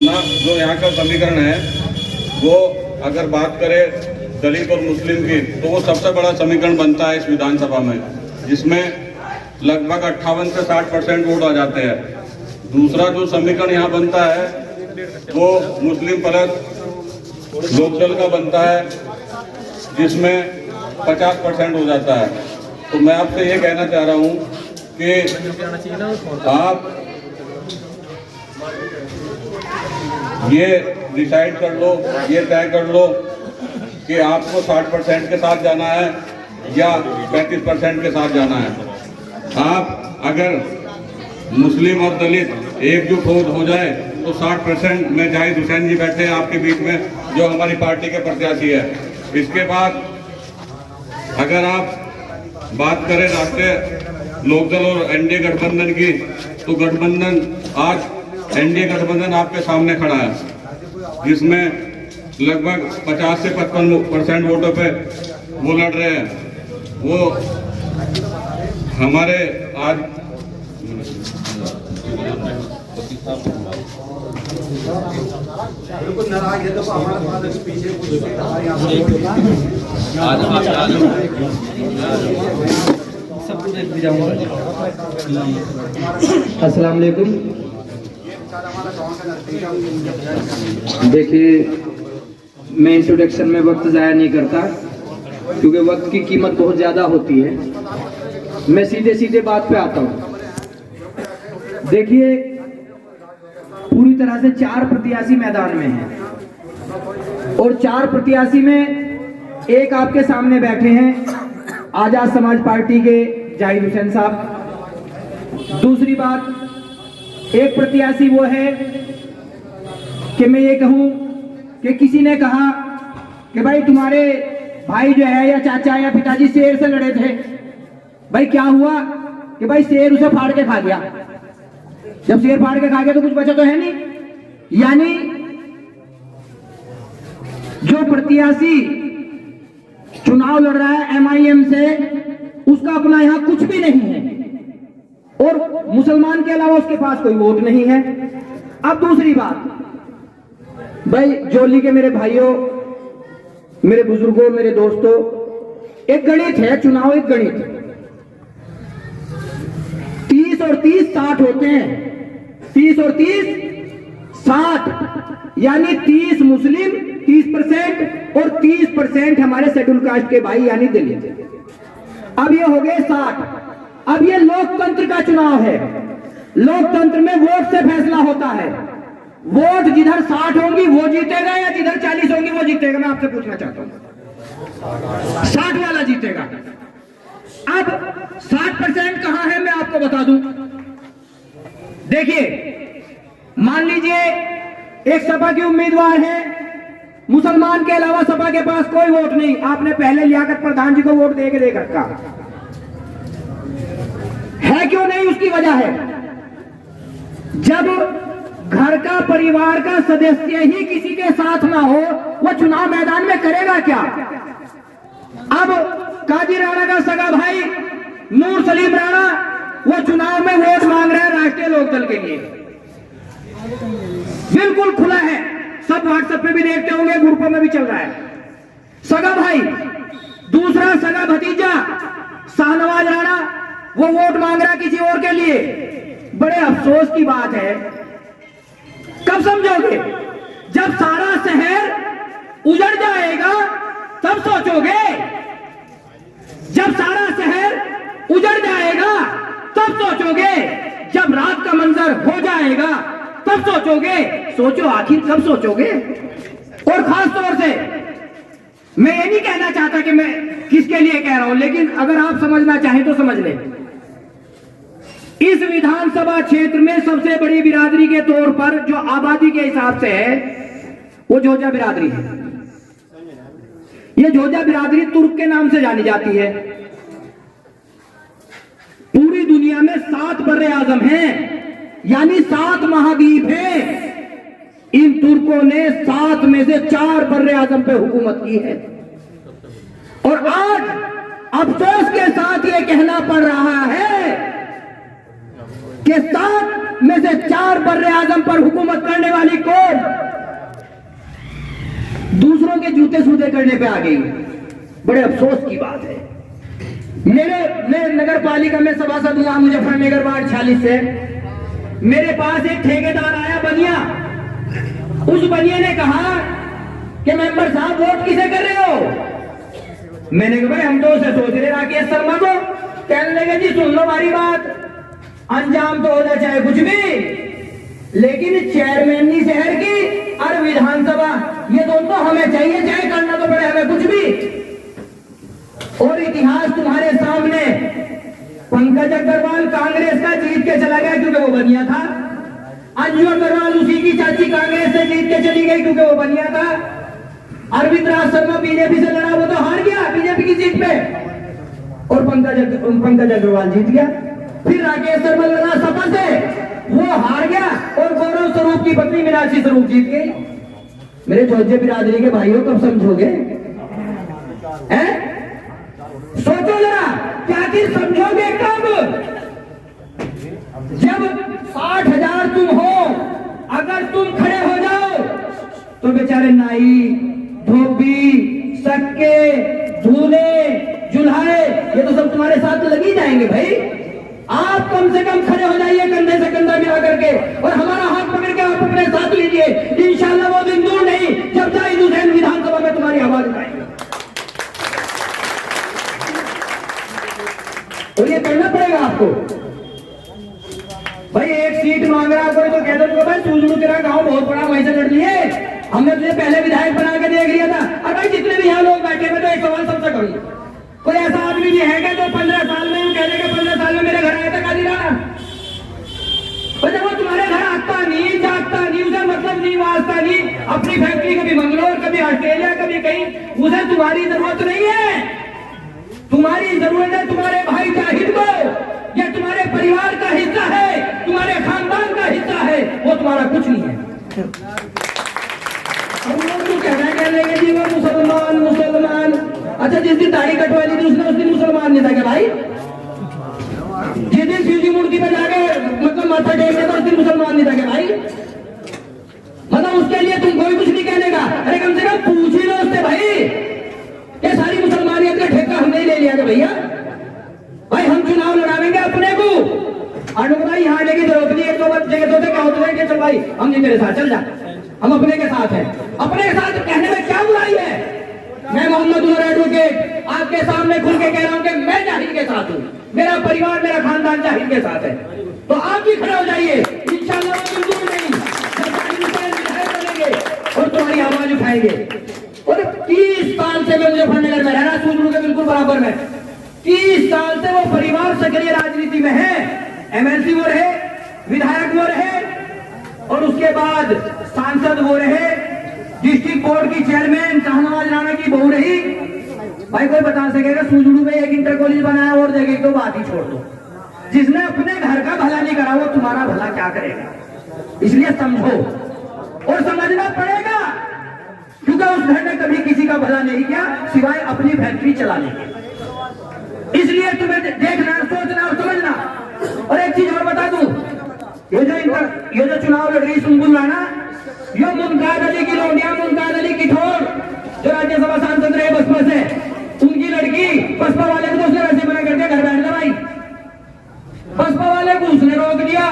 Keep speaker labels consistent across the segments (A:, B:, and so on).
A: ना जो यहाँ का समीकरण है वो अगर बात करें दलित और मुस्लिम की तो वो सबसे बड़ा समीकरण बनता है इस विधानसभा में, जिसमें लगभग 58 से 60% वोट आ जाते हैं। दूसरा जो समीकरण यहाँ बनता है वो मुस्लिम प्लस लोकदल का बनता है, जिसमें 50% हो जाता है। तो मैं आपसे ये कहना चाह रहा हूँ कि आप ये डिसाइड कर लो, ये तय कर लो कि आपको 60% के साथ जाना है या 35% के साथ जाना है। आप अगर मुस्लिम और दलित एकजुट हो जाए तो 60% में जाहिद हुसैन जी बैठे हैं आपके बीच में, जो हमारी पार्टी के प्रत्याशी है। इसके बाद अगर आप बात करें राष्ट्रीय लोकदल और एनडीए गठबंधन की, तो गठबंधन आज एनडीए गठबंधन आपके सामने खड़ा है, जिसमें लगभग 50 से 55% वोटों पे वो लड़ रहे हैं। वो हमारे आज
B: अस्सलाम वालेकुम। देखिए, मैं इंट्रोडक्शन में वक्त ज़ाया नहीं करता क्योंकि वक्त की कीमत बहुत ज़्यादा होती है। मैं सीधे सीधे बात पे आता हूँ। देखिए, पूरी तरह से 4 प्रत्याशी मैदान में हैं और 4 प्रत्याशी में एक आपके सामने बैठे हैं आजाद समाज पार्टी के जाहिद हुसैन साहब। दूसरी बात, एक प्रत्याशी वो है कि मैं ये कहूं कि किसी ने कहा कि भाई तुम्हारे भाई जो है या चाचा या पिताजी शेर से लड़े थे। भाई क्या हुआ कि भाई शेर उसे फाड़ के खा गया। जब शेर फाड़ के खा गया तो कुछ बचा तो है नहीं। यानी जो प्रत्याशी चुनाव लड़ रहा है एमआईएम से, उसका अपना यहां कुछ भी नहीं है और मुसलमान के अलावा उसके पास कोई वोट नहीं है। अब दूसरी बात, भाई जोली के मेरे भाइयों, मेरे बुजुर्गों, मेरे दोस्तों, एक गणित है, चुनाव एक गणित। 30 और 30 60 होते हैं। 30 और 30 60, यानी 30 मुस्लिम 30% और 30% हमारे शेड्यूल कास्ट के भाई यानी दलित। अब ये हो गए 60। अब ये लोकतंत्र का चुनाव है। लोकतंत्र में वोट से फैसला होता है। वोट जिधर 60 होंगी वो जीतेगा या जिधर 40 होंगी वो जीतेगा। मैं आपसे पूछना चाहता हूं, 60 वाला जीतेगा। अब 60% कहां है मैं आपको बता दूं। देखिए, मान लीजिए एक सपा के उम्मीदवार है, मुसलमान के अलावा सपा के पास कोई वोट नहीं। आपने पहले लियाकत प्रधान जी को वोट दे के देख रखा है, क्यों नहीं? उसकी वजह है, जब घर का परिवार का सदस्य ही किसी के साथ ना हो, वो चुनाव मैदान में करेगा क्या? अब काजी राणा का सगा भाई नूर सलीम राणा वो चुनाव में वोट मांग रहा है राष्ट्रीय लोकदल के लिए। बिल्कुल खुला है, सब व्हाट्सएप पे भी देखते होंगे, ग्रुपों में भी चल रहा है। सगा भाई, दूसरा सगा भतीजा शाहनवाज राणा वो वोट मांग रहा है किसी और के लिए। बड़े अफसोस की बात है, कब समझोगे? जब सारा शहर उजड़ जाएगा तब सोचोगे। जब सारा शहर उजड़ जाएगा तब सोचोगे। जब रात का मंजर हो जाएगा तब सोचोगे। सोचो, आखिर कब सोचोगे? और खास तौर से मैं ये नहीं कहना चाहता कि मैं किसके लिए कह रहा हूं, लेकिन अगर आप समझना चाहें तो समझ लें। इस विधानसभा क्षेत्र में सबसे बड़ी बिरादरी के तौर पर जो आबादी के हिसाब से है वो जोजा बिरादरी है। ये जोजा बिरादरी तुर्क के नाम से जानी जाती है। पूरी दुनिया में 7 बर्रे आजम हैं, यानी 7 महाद्वीप हैं। इन तुर्कों ने 7 में से 4 बर्रे आजम पे हुकूमत की है। और आज अफसोस के साथ ये कहना पड़ रहा है कि 7 में से 4 बर्रे आजम पर हुकूमत करने वाली कौम जूते सूते करने पे आ गई। बड़े अफसोस की बात है। मैं नगर पालिका में सभासद हुआ मुजफ्फरनगर वार्ड 46 से। मेरे पास एक ठेकेदार आया बनिया। उस बनिया ने कहा कि मेंबर साहब वोट किसे कर रहे हो? मैंने कहा भाई हम तो उसे सोच रहे राकेश शर्मा को। कहने लगे जी सुन लो हमारी बात, अंजाम तो हो जाए चाहे कुछ भी, लेकिन चेयरमैनी शहर की और विधानसभा ये दोनों हमें चाहिए, चाहे करना तो पड़े हमें कुछ भी। और इतिहास तुम्हारे सामने, पंकज अग्रवाल कांग्रेस का जीत के चला गया क्योंकि वो बनिया था। अंजू अग्रवाल उसी की चाची कांग्रेस से जीत के चली गई क्योंकि वो बनिया था। अरविंद राज शर्मा बीजेपी से लड़ा, वो तो हार गया बीजेपी की जीत पे, और पंकज अग्रवाल जीत गया। फिर राकेश शर्मा लड़ा सपा से, वो हार गया, और गौरव स्वरूप की पत्नी मीनाक्षी स्वरूप जीत गई। मेरे चौथे बिरादरी के भाइयों कब समझोगे? हैं? सोचो जरा, क्या चीज समझोगे कब? जब 60,000 तुम हो, अगर तुम खड़े हो जाओ तो बेचारे नाई, धोबी, सक्के, दूल्हे, जुल्हाए, ये तो सब तुम्हारे साथ लगी जाएंगे भाई। आप कम से कम खड़े हो जाइए कंधे से कंधा मिला करके, और हमारा हाथ पकड़ के आप अपने साथ लीजिए। इंशाल्लाह वो दिन दूर नहीं जब जाहिद हुसैन विधानसभा में तुम्हारी आवाज उठाएंगे। तो ये करना पड़ेगा आपको भाई। एक सीट मांग रहा कोई तो कहते तो भाई सूझबूझ तेरा गांव बहुत बड़ा, वहीं से लड़ लिए, हमने तुझे पहले विधायक बना के देख लिया था। और भाई जितने भी यहाँ लोग बैठे हैं, तो एक सवाल सबसे करूंगा, कोई ऐसा आदमी भी है क्या जो 15 साल में कह देगा 15 साल में मेरे घर आया था काली राणा? जब वो तुम्हारे घर आता नहीं, जागता नहीं, उसे मतलब नहीं, वास्ता नहीं, अपनी फैक्ट्री कभी मंगलोर, कभी ऑस्ट्रेलिया, कभी कहीं, उसे तुम्हारी जरूरत नहीं है। तुम्हारी जरूरत है तुम्हारे भाई जाहिद को, ये तुम्हारे परिवार का हिस्सा है, तुम्हारे खानदान का हिस्सा है, वो तुम्हारा कुछ नहीं है। हम लोग तो कहने लगे जी वो मुसलमान। अच्छा जिस दिन दाढ़ी कटवा ली थी उसने उस दिन मुसलमान नहीं था क्या भाई? जिस दिन शिवजी मूर्ति पे जाके मतलब माथा टेक देता उस दिन मुसलमान नहीं था क्या भाई? मतलब उसके लिए तुम कोई कुछ नहीं कहने का। अरे कम से कम पूछ ही लो उससे भाई, ये सारी मुसलमानियत का ठेका हमने ले लिया था भैया। भाई हम चुनाव लड़ावेंगे अपने को, भाई यहाँ लेके द्रौपदी एक दो जगह तो क्या होता है कि चल भाई हम नहीं, मेरे साथ चल जा, हम अपने के साथ हैं। अपने के साथ कहने में क्या बुराई है? मैं मोहम्मद उमर एडवोकेट आपके सामने खुल के कह रहा हूं कि मैं जाहिद के साथ हूं, मेरा परिवार, मेरा खानदान जाहिद के साथ है। तो आप भी खड़े हो जाइए, इंशाअल्लाह वो बिल्कुल नहीं बनेंगे और तुम्हारी आवाज उठाएंगे। और 30 साल से मैं मुजफ्फरनगर में रहना, सूझबूझ के बिल्कुल बराबर में, 30 साल से वो परिवार सक्रिय राजनीति में है। एमएलसी वो रहे, विधायक वो रहे, और उसके बाद सांसद वो रहे, डिस्ट्रिक्ट बोर्ड की चेयरमैन शाहनवाज राणा की बहू रही। भाई कोई बता सकेगा सूझबूझ में एक इंटर कॉलेज बनाया और जगह तो बात ही छोड़ दो। जिसने अपने घर का भला नहीं करा वो तुम्हारा भला क्या करेगा? इसलिए समझो और समझना पड़ेगा, क्योंकि उस घर ने कभी किसी का भला नहीं किया सिवाय अपनी फैक्ट्री चलाने के। इसलिए तुम्हें देखना, सोचना और समझना। और एक चीज और बता दूं, ये जो चुनाव लड़ रही सुम्बुल राणा, ये मुमताज अली की लौंडिया, मुमताज अली की ठोर, जो राज्यसभा सांसद रहे बसपा से, उनकी लड़की, बसपा वाले को उसने वैसे मना कर दिया घर बैठ जा भाई। बसपा वाले को उसने रोक दिया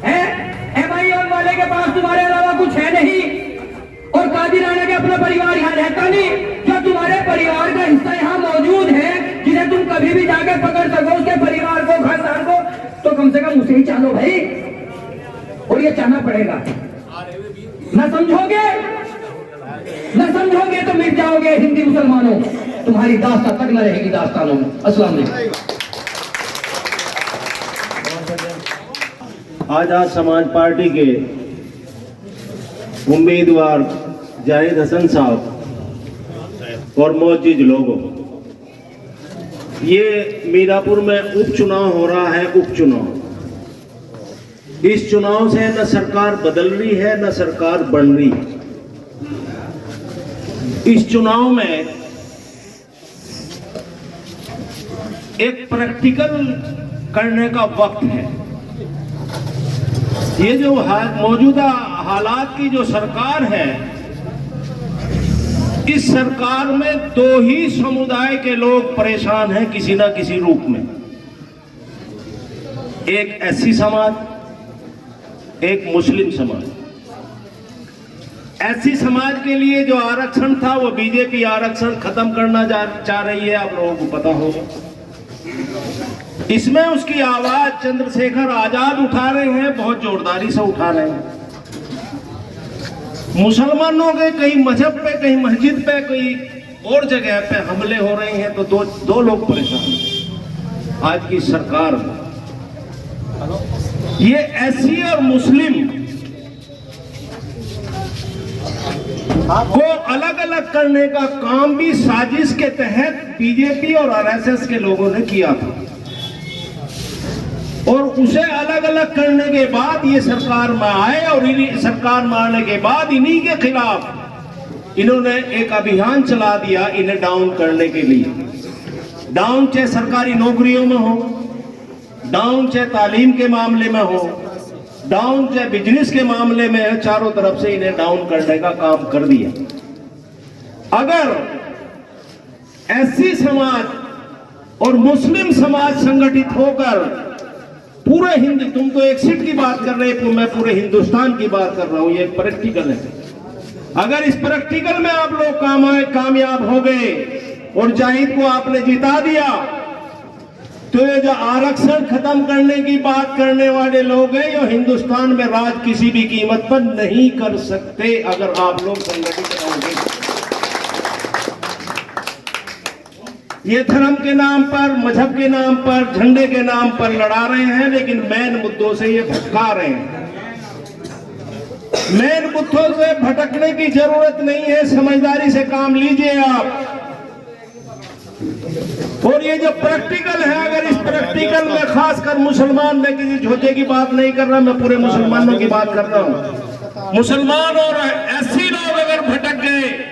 B: है, एमआईएम वाले के पास तुम्हारे अलावा कुछ है नहीं, और कादी राणा के अपना परिवार यहाँ रहता नहीं। जो तुम्हारे परिवार का हिस्सा यहाँ मौजूद है, जिन्हें तुम कभी भी जाकर पकड़ सको, उसके परिवार को, खानदान को, तो कम से कम उसे ही चालो भाई। और ये चाहना पड़ेगा। न समझोगे तो मिट जाओगे हिंदी मुसलमानों, तुम्हारी दास्तान तक न रहेगी दास्तानों में। अस्सलाम वालेकुम।
C: आजाद समाज पार्टी के उम्मीदवार जाहिद हसन साहब और मौजूद लोगों, ये मीरापुर में उपचुनाव हो रहा है। उपचुनाव, इस चुनाव से न सरकार बदल रही है न सरकार बन रही है। इस चुनाव में एक प्रैक्टिकल करने का वक्त है। ये जो मौजूदा हालात की जो सरकार है, इस सरकार में दो ही समुदाय के लोग परेशान हैं किसी ना किसी रूप में, एक एससी समाज, एक मुस्लिम समाज। एससी समाज के लिए जो आरक्षण था वो बीजेपी आरक्षण खत्म करना चाह रही है, आप लोगों को पता होगा। इसमें उसकी आवाज चंद्रशेखर आजाद उठा रहे हैं, बहुत जोरदारी से उठा रहे हैं। मुसलमानों के कहीं मजहब पे, कहीं मस्जिद पे, कहीं और जगह पे हमले हो रहे हैं तो दो लोग परेशान हैं आज की सरकार में। ये एससी और मुस्लिम को अलग अलग करने का काम भी साजिश के तहत बीजेपी और आरएसएस के लोगों ने किया था, और उसे अलग अलग करने के बाद ये सरकार में आए, और सरकार में आने के बाद इन्हीं के खिलाफ इन्होंने एक अभियान चला दिया इन्हें डाउन करने के लिए। डाउन चाहे सरकारी नौकरियों में हो, डाउन चाहे तालीम के मामले में हो, डाउन चाहे बिजनेस के मामले में है, चारों तरफ से इन्हें डाउन करने का काम कर दिया। अगर एससी समाज और मुस्लिम समाज संगठित होकर पूरे तुम तो एक सीट की बात कर रहे हो, मैं पूरे हिंदुस्तान की बात कर रहा हूं, ये प्रैक्टिकल है। अगर इस प्रैक्टिकल में आप लोग कामयाब हो गए और जाहिद को आपने जिता दिया, तो ये जो आरक्षण खत्म करने की बात करने वाले लोग हैं, ये हिंदुस्तान में राज किसी भी कीमत पर नहीं कर सकते अगर आप लोग संगठित रहोगे। ये धर्म के नाम पर, मजहब के नाम पर, झंडे के नाम पर लड़ा रहे हैं, लेकिन मेन मुद्दों से ये भटका रहे हैं। मेन मुद्दों से भटकने की जरूरत नहीं है, समझदारी से काम लीजिए आप। और ये जो प्रैक्टिकल है, अगर इस प्रैक्टिकल में खासकर मुसलमान, मैं किसी झोजे की बात नहीं कर रहा, मैं पूरे मुसलमानों की बात कर रहा हूं। मुसलमान और एससी लोग अगर भटक गए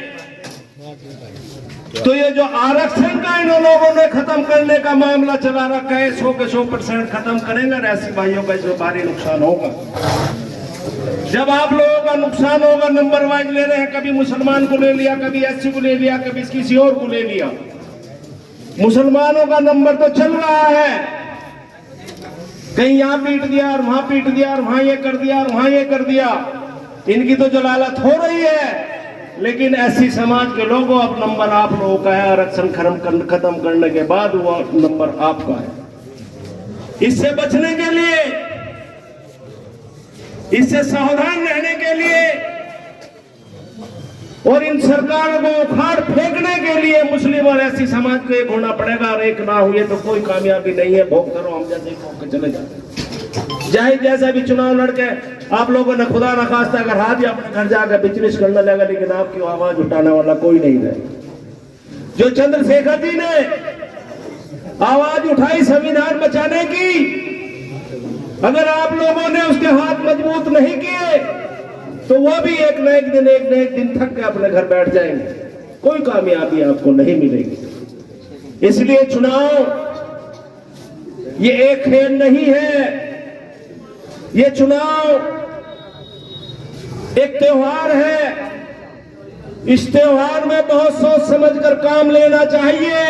C: तो ये जो आरक्षण का इन लोगों ने खत्म करने का मामला चला रखा है, 100 के 100% खत्म करेंगे, एससी भाइयों का इसमें भारी नुकसान होगा। जब आप लोगों का नुकसान होगा, नंबर वाइज ले रहे हैं, कभी मुसलमान को ले लिया, कभी एससी को ले लिया, कभी किसी और को ले लिया। मुसलमानों का नंबर तो चल रहा है, कहीं यहां पीट दिया और वहां पीट दिया और वहां ये कर दिया और वहां ये कर दिया, इनकी तो जलालत हो रही है। लेकिन एससी समाज के लोगों, अब नंबर आप लोगों का है, आरक्षण खत्म करने के बाद वो नंबर आपका है। इससे बचने के लिए, इससे सावधान रहने के लिए और इन सरकारों को उखाड़ फेंकने के लिए मुस्लिम और एससी समाज को एक होना पड़ेगा, और एक ना हुए तो कोई कामयाबी नहीं है। भोग करो, हम जैसे भोग के चले जाते। जाहिद जैसा भी चुनाव लड़के आप लोगों ने खुदा न खास्ता अगर हाथ या अपने घर जाकर बिजनेस करने लगा, लेकिन आपकी आवाज उठाने वाला कोई नहीं रहे। जो चंद्रशेखर जी ने आवाज उठाई संविधान बचाने की, अगर आप लोगों ने उसके हाथ मजबूत नहीं किए तो वो भी एक न एक दिन थक के अपने घर बैठ जाएंगे, कोई कामयाबी आपको नहीं मिलेगी। इसलिए चुनाव ये एक खेल नहीं है, ये चुनाव एक त्योहार है। इस त्योहार में बहुत सोच समझकर काम लेना चाहिए।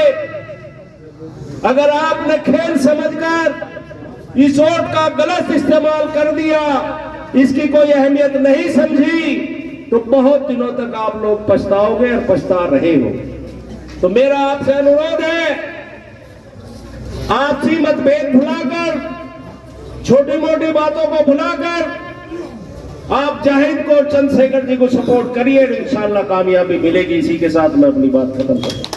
C: अगर आपने खेल समझकर इस वोट का गलत इस्तेमाल कर दिया, इसकी कोई अहमियत नहीं समझी, तो बहुत दिनों तक आप लोग पछताओगे और पछता रहे हो। तो मेरा आपसे अनुरोध है, आपसी मतभेद भुलाकर, छोटी मोटी बातों को भुलाकर आप जाहिद को, चंद्रशेखर जी को सपोर्ट करिए, इंशाअल्लाह कामयाबी मिलेगी। इसी के साथ मैं अपनी बात खत्म करता हूं।